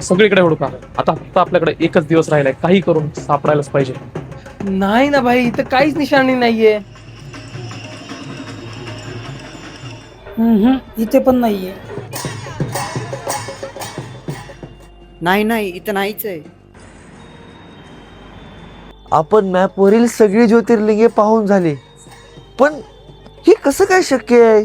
सगळीकडे हुडका. आता फक्त आपल्याकडे एकच दिवस राहिलाय, काही करून सापडायलाच पाहिजे. नाही ना भाई, इथं काहीच निशाणी नाहीये. इथे पण नाहीये. नाही नाही, इथं नाहीच आहे. आपण मॅपवरील सगळी ज्योतिर्लिंगे पाहून झाली, पण हे कसं काय शक्य आहे?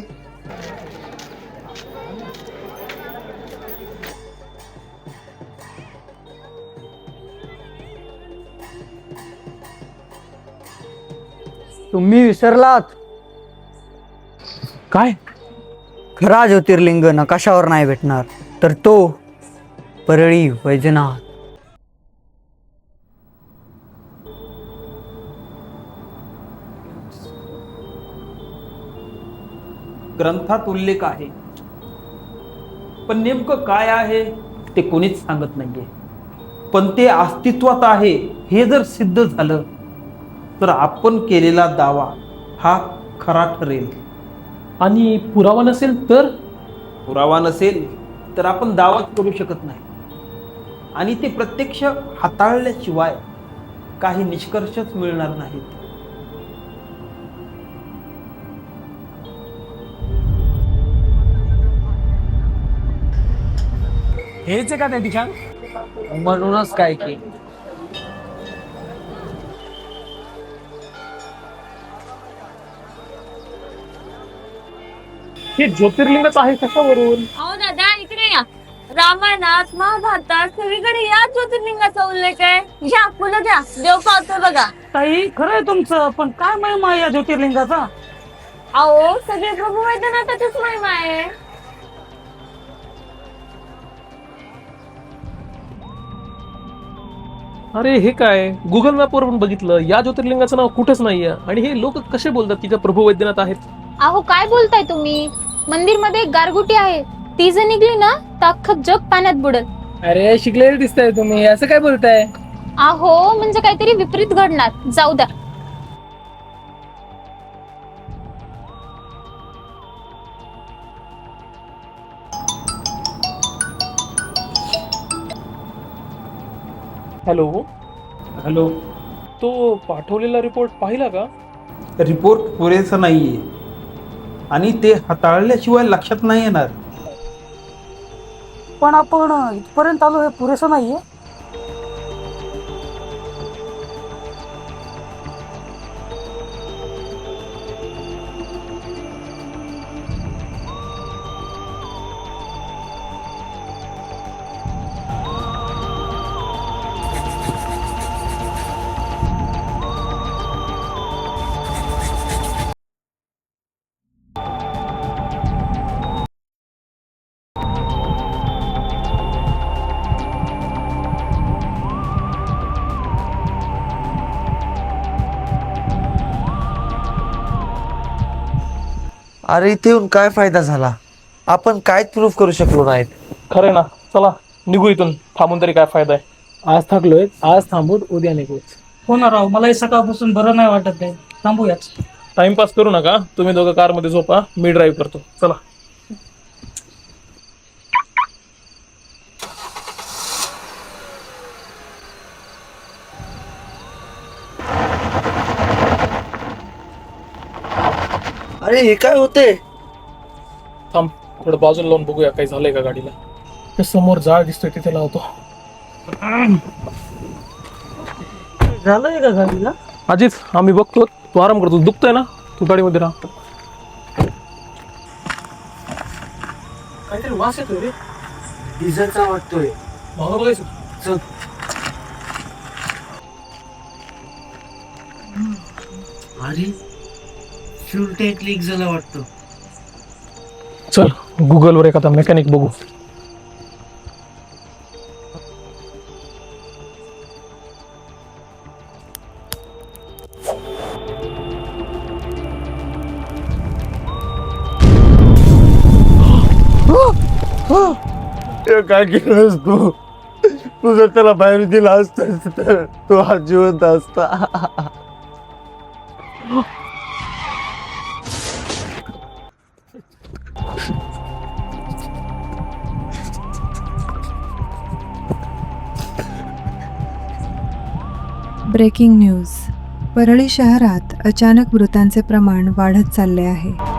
तुम्ही विसरलात. काय? खरा ज्योतिर्लिंग नकाशावर नाही भेटणार, तर तो परळी वैजनाथ. ग्रंथात उल्लेख आहे, पण नेमकं काय आहे ते कोणीच सांगत नाहीये. पण ते अस्तित्वात आहे हे जर सिद्ध झालं तर आपण केलेला दावा हा खरा ठरेल. आणि पुरावा नसेल तर? पुरावा नसेल तर आपण दावाच करू शकत नाही, आणि ते प्रत्यक्ष हाताळल्याशिवाय काही निष्कर्षच मिळणार नाहीत. हेच आहे का त्या ठिकाण? म्हणूनच काय की हे ज्योतिर्लिंगच आहे कशावरून? अहो दादा इकडे या. रामायणात महाभारतात सगळीकडे या ज्योतिर्लिंगाचा उल्लेख आहे. घ्या फुलं घ्या, देव पावतो बघा. ताई खरं आहे तुमचं, पण काय महिमा आहे या ज्योतिर्लिंगाचा? अहो सगळे प्रभू वैद्यनाथाचीच महिमा आहे. अरे हे काय, गुगल मॅपवर पण बघितलं, या ज्योतिर्लिंगाचं नाव कुठेच नाहीये. आणि हे लोक कसे बोलतात की प्रभू वैद्यनाथ आहेत? अहो काय बोलताय तुम्ही? मंदिर मध्ये एक गारगुटी आहे, ती जर निघली ना तर अख्खं जग पाण्यात बुडल. अरे शिकलेले दिसताय तुम्ही, असं काय बोलताय? अहो म्हणजे काहीतरी विपरीत घडणार, जाऊ द्या. Hello, hello. तो पाठवलेला रिपोर्ट पाहिला का? रिपोर्ट पुरेसा नाहीये, आणि ते हाताळल्याशिवाय लक्षात नाही येणार. पण आपण इथपर्यंत आलो हे पुरेसं नाहीये. अरे इथे येऊन काय फायदा झाला? आपण काहीच प्रूफ करू शकलो नाहीत. खरं ना, चला निघू इथून. थांबून तरी काय फायदा आहे? आज थकलोय, आज थांबून उद्या निघूच. हो ना राव, मला हे सकाळपासून बरं नाही वाटत आहे. थांबूयाच. टाइमपास करू नका, तुम्ही दोघं कारमध्ये झोपा, मी ड्राईव्ह करतो. चला. अरे हे काय होते? थांब, थोडं बाजूला लावून बघूया काही झालंय का गाडीला. ते समोर जाळ दिसतोय तिथे लावतो. झालंय का गाडीला? अजित, आम्ही बघतो, तू आराम करतो. दुखतोय ना, तू गाडीमध्ये राहा. काहीतरी वास येतोय रे. डिझेलचा वाटतोय. भावना बघायचं. चल. अरे फ्यूल टँक लीक झाला वाटतं. चल, गुगलवर एखादा मेकॅनिक बघू. काय केलंस तू? तू जर त्याला बाहेर दिला असतास तर तो हा जिवंत असता. Breaking news. परळी शहरात अचानक मृतांचे प्रमाण वाढत चालले आहे.